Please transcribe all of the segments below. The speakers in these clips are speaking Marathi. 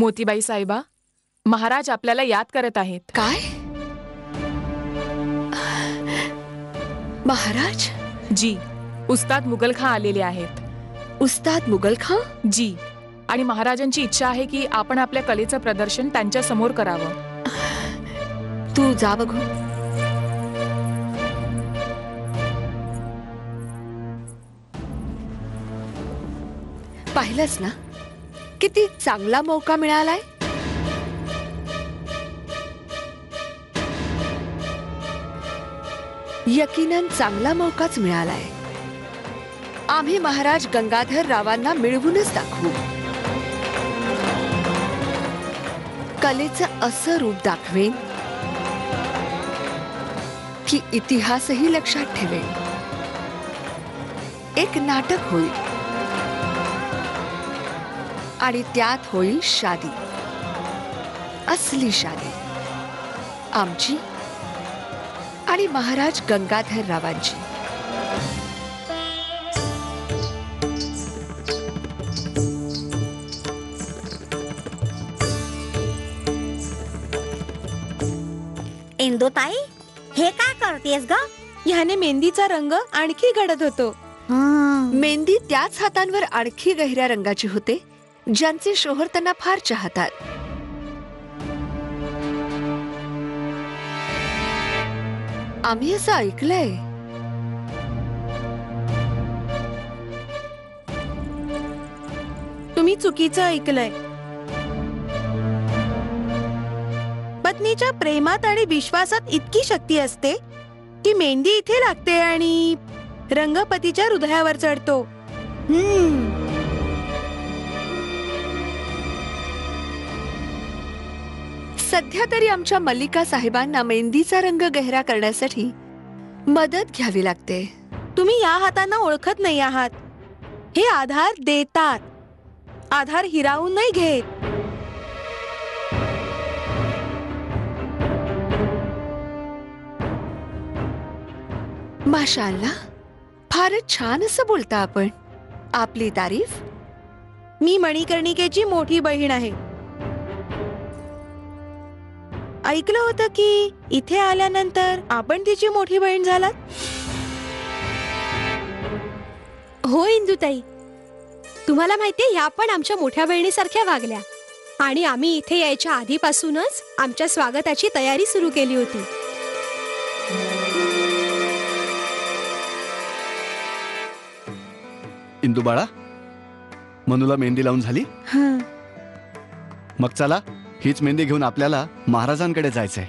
मोतीबाई साहेबा, महाराज आपल्याला याद करत आहेत. काय? महाराज? जी, उस्ताद मुघल खां आलेले आहेत. उस्ताद मुघल खां? जी, आणि महाराजांची इच्छा आहे की आपण आपल्या कलेचं प्रदर्शन त्यांच्या समोर करावं. तू जा बघू. पाहिलंस ना, किती चांगला मौका मिळालाय. यकीनन चांगला मौकाच मिळालाय. आम्ही महाराज गंगाधर रावांना मिळवूनच दाखवू. कलेचं असं रूप दाखवेन की इतिहासही लक्षात ठेवेन. एक नाटक होईल आणि त्यात होईल शादी, असली शादी, आमची आणि महाराज गंगाधर रावांची. इंदुताई, हे काय करतेस ग? ह्याने मेहंदीचा रंग आणखी गडद होतो. मेहंदी त्याच हातांवर आणखी गहिऱ्या रंगाची होते ज्यांचे शोहर त्यांना फार चाहतात. आम्ही असं ऐकलंय. तुम्ही चुकीचं ऐकलंय. पत्नीच्या प्रेमात आणि विश्वासात इतकी शक्ती असते की मेहंदी इथे लागते आणि रंग पतीच्या हृदयावर चढतो. सध्या तरी आमच्या मल्लिका साहेबांना मेहंदीचा रंग गहरा करण्यासाठी मदत घ्यावी लागते. तुम्ही या हातांना ओळखत नाही आहात. हे आधार देतात, आधार हिरावून नाही घेत. माशाअल्लाह, फारच छान असं बोलता आपण. आपली तारीफ. मी मणिकर्णिकेची मोठी बहीण आहे. ऐकलं होतं की इथे आल्यानंतर आपण तिची मोठी बहीण झालात. हो इंदुताई, तुम्हाला माहितीये, ह्या पण आमच्या मोठ्या बहिणीसारख्या वागल्या आणि आम्ही इथे यायच्या आधीपासूनच आमच्या स्वागताची तयारी सुरू केली होती. इंदू बाळा, मनूला मेहंदी लावून झाली? मग चला, हीच मेहंदी घेऊन आपल्याला महाराजांकडे जायचंय.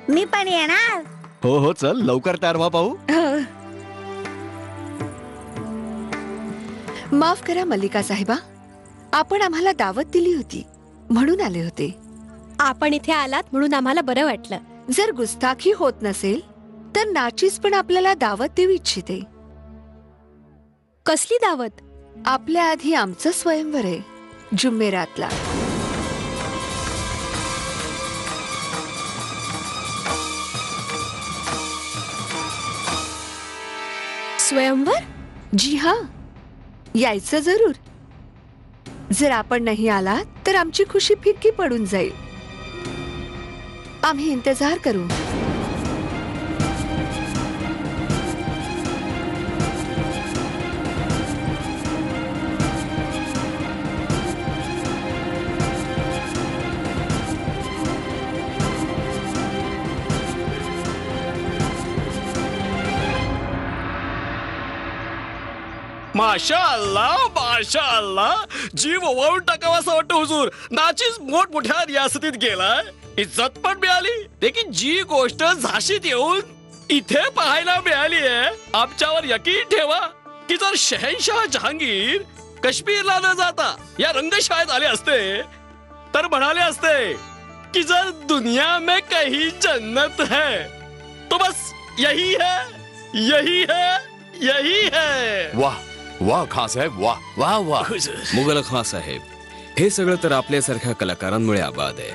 मी पण येणार. हो हो, चल लवकर तयार व्हा. पाहू. माफ करा मल्लिका साहेबा, आपण आम्हाला दावत दिली होती म्हणून आले होते. आपण इथे आलात म्हणून आम्हाला बरं वाटलं. जर गुस्ताखी होत नसेल तर नाचीस पण आपल्याला दावत देऊ इच्छिते. कसली दावत? आपल्या आधी आमचं स्वयंवर आहे, जुम्मेरातला. स्वयंवर? जी हा, यायचं जरूर. जर आपण नाही आलात तर आमची खुशी फिक्की पडून जाईल. आम्ही इंतजार करू. माशाअल्लाह, माशाअल्लाह, जीव ओवाळून टाकावा असं वाटतं हुजूर. नाचीस मोठमोठ्या रियासतीत गेलाय, इज्जत पण मिळाली. देखील जी गोष्ट झाशीत येऊन इथे पाहायला मिळाली आहे, आमच्यावर यकीन ठेवा की जर शहनशाह जहांगीर काश्मीरला न जाता या रंगशाळेत आले असते तर म्हणाले असते की जर दुनिया में कहीं जन्नत है तो बस यही है, यही है, यही है. वाह वाह खान साहेब, वाह वाह वाह. मुघल खान साहेब, हे सगळं तर आपल्यासारख्या कलाकारांमुळे आबाद आहे.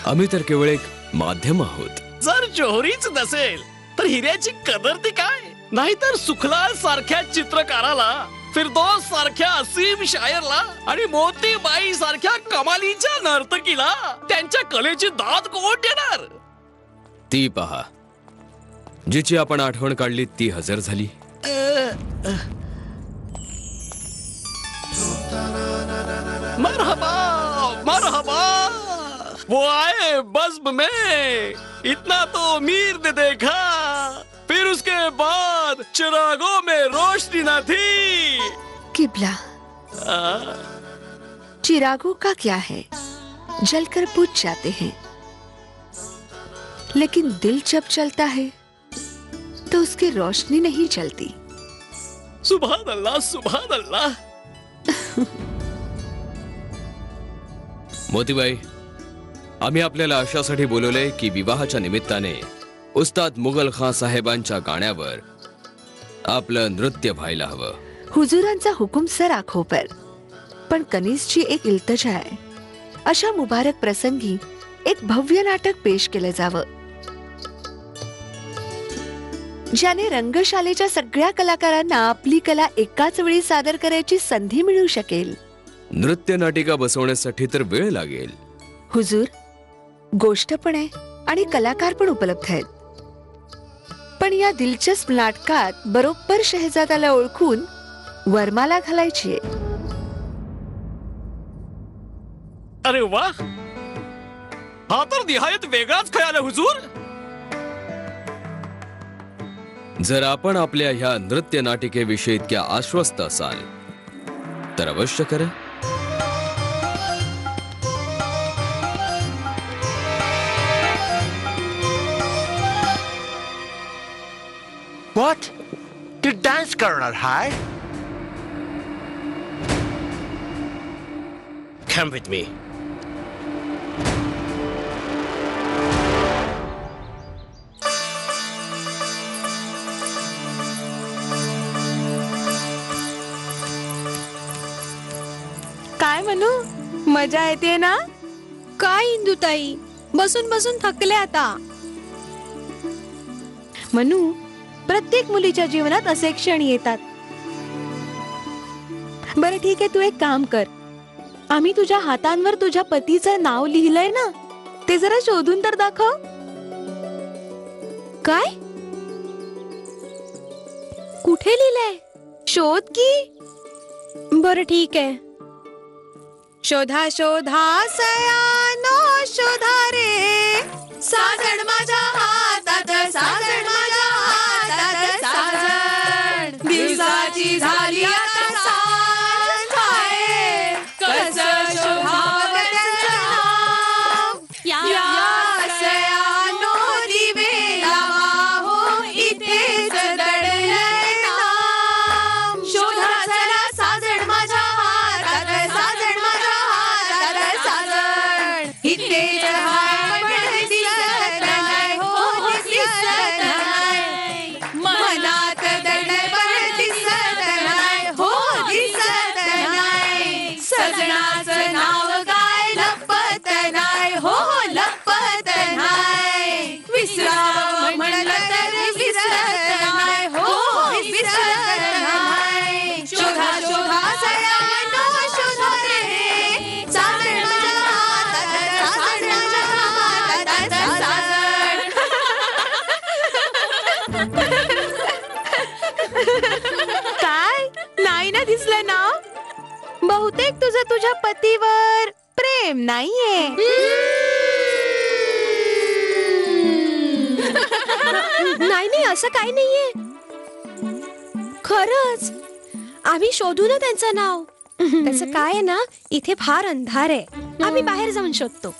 आम्ही तर केवळ एक माध्यम आहोत. जर जोहरीच नसेल तर हिऱ्याची कदर ती काय? नाहीतर सुखलाल सारख्या चित्रकाराला फिरदौस सारख्या असीम शायरला आणि मोतीबाई सारख्या कमालीच्या नर्तकीला त्यांच्या कलेची दाद कोण देणार? ती पहा, जिची आपण आठवण काढली ती हजर झाली. मरहबा मरहबा, वो आए बज़्म में, इतना तो मीर ने देखा, फिर उसके बाद चिरागों में रोशनी न थी. किबला, चिरागों का क्या है, जलकर बुझ जाते हैं, लेकिन दिल जब चलता है तो उसकी रोशनी नहीं चलती. सुभान अल्लाह, सुभान अल्लाह. मोतीबाई, आम्ही आपल्याला अशासाठी बोलवले की विवाहाच्या निमित्ताने उस्ताद मुघल खान साहेबांच्या गाण्यावर आपलं नृत्य व्हायला हवं. हुजुरांचा हुकुम सर आखो पर, पण कनिसची एक इल्तजा आहे. अशा मुबारक प्रसंगी एक भव्य नाटक पेश केलं जावं, ज्याने रंगशालेच्या सगळ्या कलाकारांना आपली कला एकाच वेळी सादर करायची संधी मिळू शकेल. नृत्य नाटिका बसवण्यासाठी तर वेळ लागेल. हुजूर, गोष्ट पण आहे आणि कलाकार पण उपलब्ध आहेत, पण या दिलचस्प नाटकात बरोबर शहजादाला ओळखून वर्माला घालायची. अरे वा, हा तर निहायत वेगळाच खयाल आहे हुजूर. जर आपण आपल्या ह्या नृत्य नाटिकेविषयी इतक्या आश्वस्त असाल तर अवश्य करा. What? तू डान्स करणार हाय? Come with me. काय म्हणू, मजा येते ना? काय इंदुताई, बसून बसून थकले आता. म्हणू, प्रत्येक मुलीच्या जीवनात असे क्षण येतात. बरं ठीक आहे, तू एक काम कर, आम्ही तुझ्या हातांवर तुझ्या पतीचं नाव लिहिलंय ना, ते जरा शोधून तर दाखव. काय? कुठे लिहिलंय? शोध की. बरं ठीक आहे. शोधा शोधा सयानो शोधा रे, साजण माझ्या हातात, साजण माझ्या हातात, साजण दिवसाची झाली आता सांज, हाय कसं शोधावं त्याचं नाव. या सयानो दिवे लावा हो, इथेच दडलंय नाम. शोधा चला साजण माझ्या हातात, साजण माझ्या हातात, साजण इथेच हाय पण दिसत नाही हो, दिसत नाही. मनात दडलंय पण दिसत नाही हो, दिसत नाही. सजनाचं नाव काय लपत नाही हो, लपत नाही. विसरावं म्हणलं तर विसरत नाही हो, विसरत नाही. शोधा शोधा सयानो शोधा रे, साजण माझ्या हातात, साजण माझ्या हातात, साजण. काय नाही ना दिसलं ना? बहुतेक तुझं तुझ्या पतीवर प्रेम नाहीये. नाही नाही, असं काही नाहीये. खरंच आम्ही शोधू ना त्यांचं नाव. त्याचं काय आहे ना, इथे फार अंधार आहे, आम्ही बाहेर जाऊन शोधतो.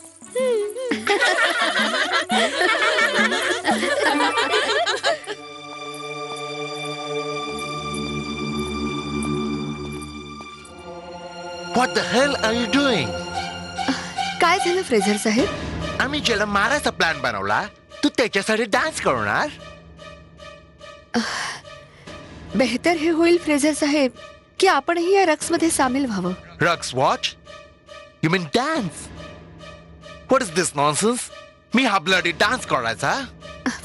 What the hell are you doing? काय झालं फ्रेझर साहेब? आम्ही ज्याला मारायचा प्लॅन बनवला, तू त्याच्यासाठी डान्स करणार? बेहतर हे होईल फ्रेझर साहेब की आपणही या रक्स मध्ये सामील व्हावं. रक्स watch? You mean dance? What is this nonsense? मी हा ब्लडी डान्स करायचा?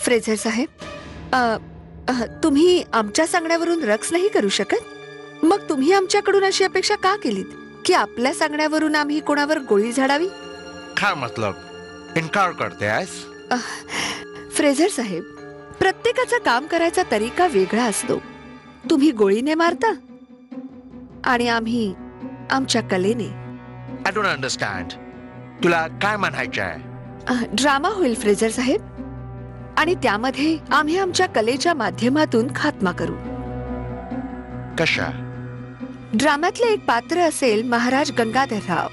फ्रेझर साहेब, तुम्ही आमच्या सांगण्यावरून रक्स नाही करू शकत? मग तुम्ही आमच्याकडून अशी अपेक्षा का केलीत की आपल्या सांगण्यावरून आम्ही कोणावर गोळी झाडावी? काय मतलब इन्कार करतेस? फ्रेझर साहेब, प्रत्येकाचा काम करायचा तरीका वेगळा असतो. तुम्ही गोळीने मारता आणि आम्ही आमच्या कलेने. I don't understand. तुला काय म्हणायचंय? ड्रामा होईल फ्रेझर साहेब, आणि त्यामध्ये आम्ही आमच्या कलेच्या माध्यमातून खात्मा करू. कशा? ड्राम्यातलं एक पात्र असेल महाराज गंगाधरराव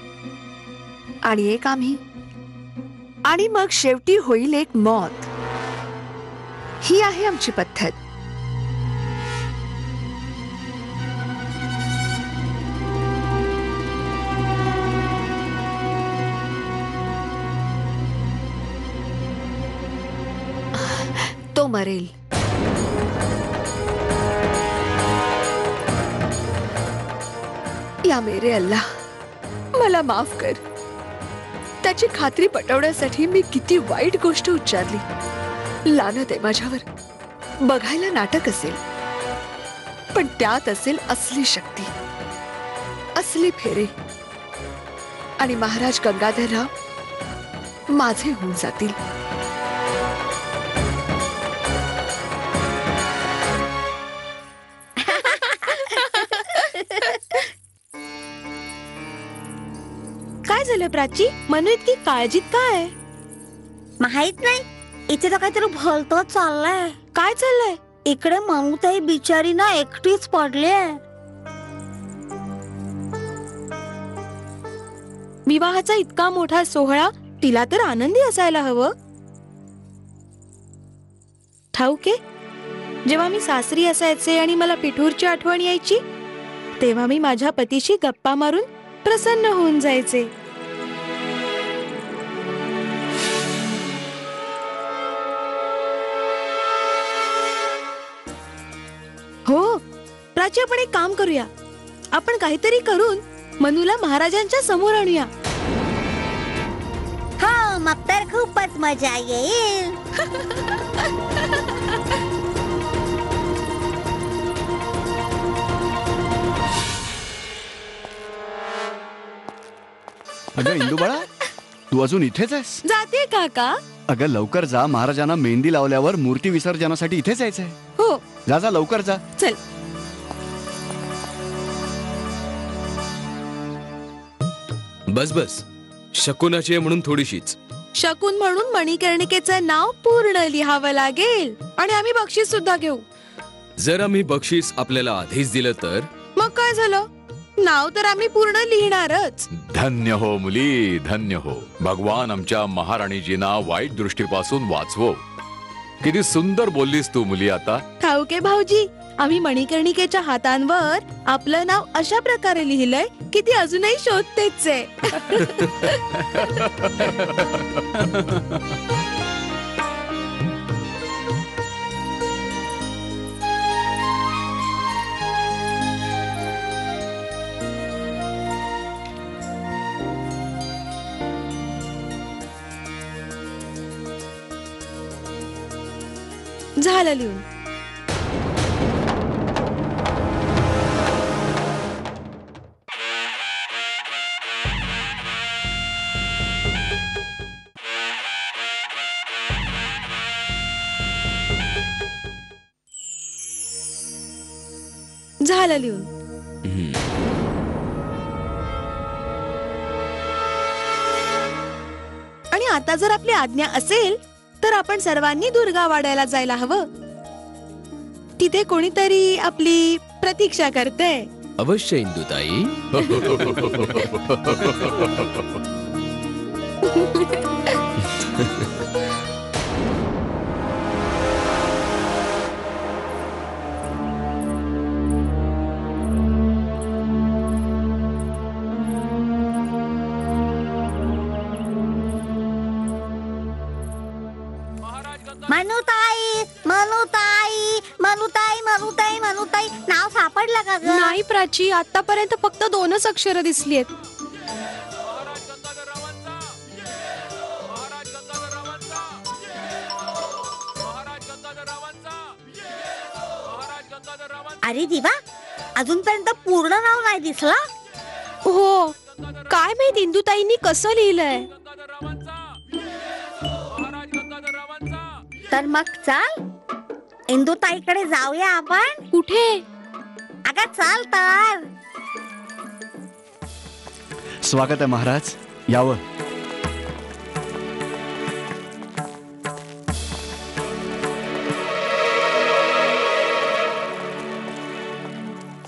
आणि एक आम्ही, आणि मग शेवटी होईल एक मौत. ही आहे आमची पद्धत. तो मरेल. या मेरे अल्लाह, मला माफ कर. त्याची खात्री पटवण्यासाठी मी किती वाईट गोष्ट उच्चारली. लानत आहे माझ्यावर. बघायला नाटक असेल, पण त्यात असेल असली शक्ती, असली फेरे, आणि महाराज गंगाधरराव माझे होऊन जातील. काय झालं प्राची? मनू इतकी काळजीत काय? माहित नाही, इथे तर काहीतरी भलतं चाललंय. काय चाललंय? इकडे मनुताई बिचारी ना एकटीच पडली आहे. विवाहाचा इतका मोठा सोहळा, तिला तर आनंदी असायला हवं. ठाऊके, जेव्हा मी सासरी असायचे आणि मला पिठूरची आठवण यायची, तेव्हा मी माझ्या पतीशी गप्पा मारून प्रसन्न होऊन जायचे. हो प्राची, आपण एक काम करूया. आपण काहीतरी करून मनूला महाराजांच्या समोर आणूया. हो, मग तर खूपच मजा येईल. अगं इंदू बाळा, तू अजून इथेच आहेस? जाते काका. अगं लवकर जा, महाराजांना मेहंदी लावल्यावर मूर्ती विसर्जनासाठी इथेच यायचंय. हो, जा जा लवकर जा. चल. बस बस, शकुनाची आहे म्हणून थोडीशीच. शकुन म्हणून मणिकर्णिकेचं नाव पूर्ण लिहावं लागेल, आणि आम्ही बक्षीस सुद्धा घेऊ. जर आम्ही बक्षीस आपल्याला आधीच दिलं तर? मग काय झालं, नाव तर आम्ही पूर्ण लिहिणारच. धन्य हो मुली, धन्य हो. भगवान आमच्या महाराणीजींना वाईट दृष्टीपासून वाचवो. किती सुंदर बोललीस तू मुली. आता ठाऊके भाऊजी, आम्ही मणिकर्णिकेच्या हातांवर आपलं नाव अशा प्रकारे लिहिलंय की ती अजूनही शोधतेच आहे. झालं लिहून. झालं लिहून. आणि आता जर आपली आज्ञा असेल तर आपण सर्वांनी दुर्गा वाड्याला जायला हवं. तिथे कोणीतरी आपली प्रतीक्षा करते. अवश्य इंदुताई. मनुताई, मनुताई, मनुताई, मनुताई, मनुताई, नाव सापडलं का ग? नाही प्राची, आतापर्यंत फक्त 2च अक्षरं दिसलीत. अरे दिवा, अजूनपर्यंत पूर्ण नाव नाही दिसला. हो, काय माहित इंदुताईंनी कसं लिहिलंय. तर मग चल इंदुताईकडे जाऊया आपण. कुठे? अगं चल तर. स्वागत आहे महाराज, यावं.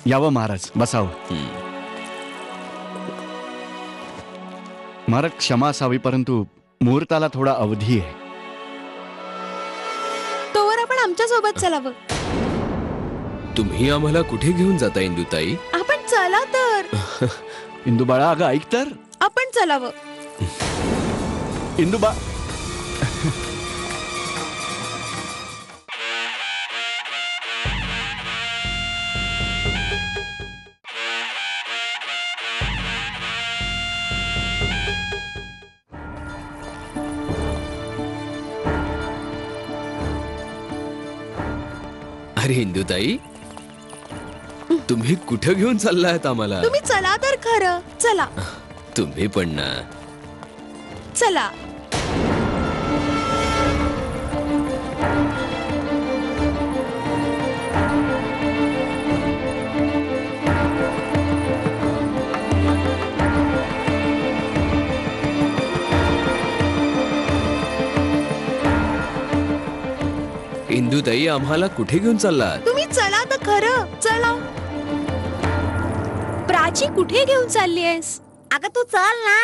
यावं महाराज, बसावं. महाराज क्षमा असावी, परंतु मुहूर्ताला थोडा अवधी आहे. तोवर आपण आमच्या सोबत चलावं. तुम्ही आम्हाला कुठे घेऊन जाता इंदुताई? आपण चला तर. इंदुबाळा, अगं ऐक तर. आपण चलावं. इंदुबा, अरे इंदुताई, तुम्ही कुठं घेऊन चाललायत आम्हाला? तुम्ही चला तर खरं. चला. तुम्ही पण ना. चला. इंदुताई, आम्हाला कुठे घेऊन चाललात? तुम्ही चला तर खरं. चला. प्राची, कुठे घेऊन चालली आहेस? अगं तू चल ना.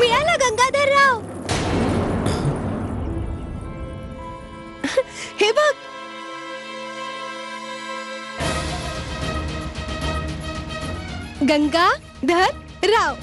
मिळाला गंगाधरराव. हे बघ. गंगाधरराव.